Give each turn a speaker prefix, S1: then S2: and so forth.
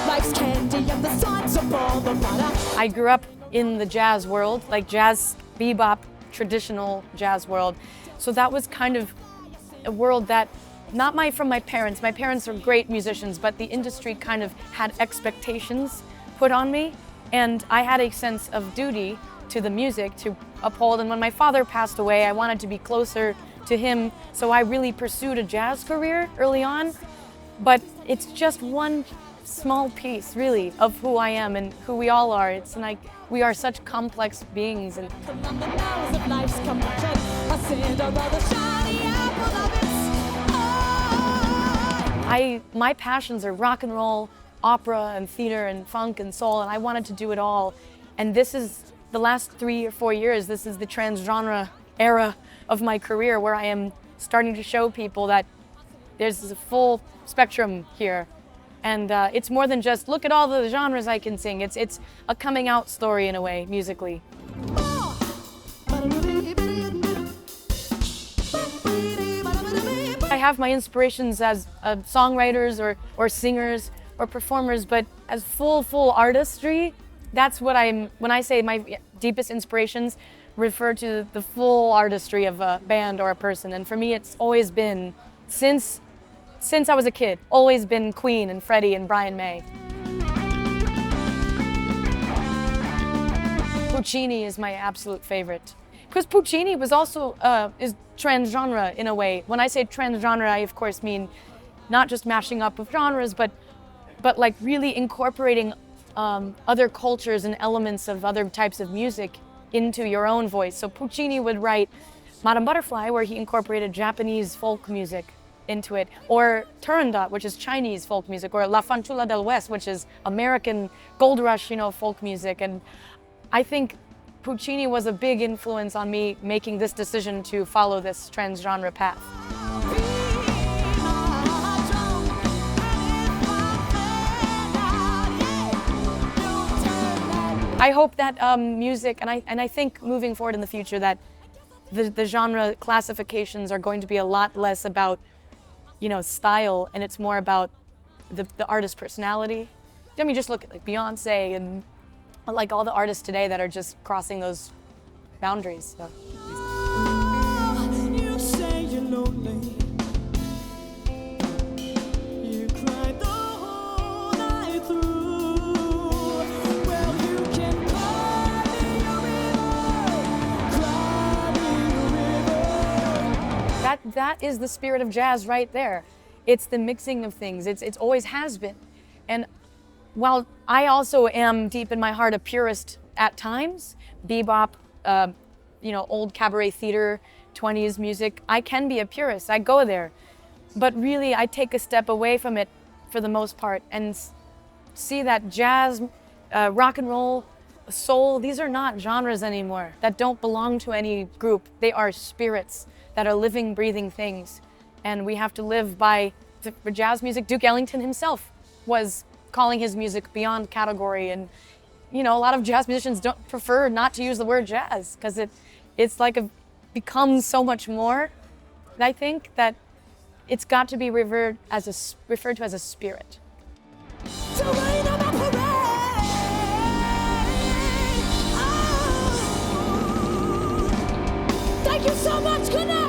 S1: Life's candy and the sun's above the water.
S2: I grew up in the jazz world, like jazz, bebop, traditional jazz world. So that was kind of a world that, not from my parents. My parents are great musicians, but the industry kind of had expectations put on me. And I had a sense of duty to the music to uphold. And when my father passed away, I wanted to be closer to him. So I really pursued a jazz career early on. But it's just one small piece, really, of who I am and who we all are. It's like we are such complex beings. And my passions are rock and roll, opera and theater and funk and soul, and I wanted to do it all. And this is the last 3 or 4 years, this is the transgenre era of my career where I am starting to show people that there's a full spectrum here. And it's more than just, look at all the genres I can sing. It's a coming out story in a way, musically. I have my inspirations as songwriters or singers or performers, but as full artistry, that's what when I say my deepest inspirations refer to the full artistry of a band or a person. And for me, it's always been, since I was a kid, always been Queen and Freddie and Brian May. Puccini is my absolute favorite. Because Puccini was also, is transgenre in a way. When I say transgenre, I of course mean not just mashing up of genres, but like really incorporating other cultures and elements of other types of music into your own voice. So Puccini would write Madame Butterfly, where he incorporated Japanese folk music into it, or Turandot, which is Chinese folk music, or La Fanciulla del West, which is American gold rush, folk music. And I think Puccini was a big influence on me making this decision to follow this transgenre path. I hope that music, and I think moving forward in the future that the genre classifications are going to be a lot less about style, and it's more about the artist's personality. I mean, just look at like Beyonce and like all the artists today that are just crossing those boundaries. So.
S1: You say you're lonely. You cry the whole night through. Well, you can cry me a river.
S2: That is the spirit of jazz right there. It's the mixing of things. It's always has been. And while I also am deep in my heart a purist at times, bebop, old cabaret theater, 20s music, I can be a purist. I go there. But really, I take a step away from it for the most part and see that jazz, rock and roll, soul, these are not genres anymore that don't belong to any group. They are spirits that are living, breathing things. And we have to live by the jazz music. Duke Ellington himself was calling his music beyond category, and a lot of jazz musicians prefer not to use the word jazz because it's like becomes so much more. And I think that it's got to be referred to as a spirit.
S1: Thank you so much. Good night.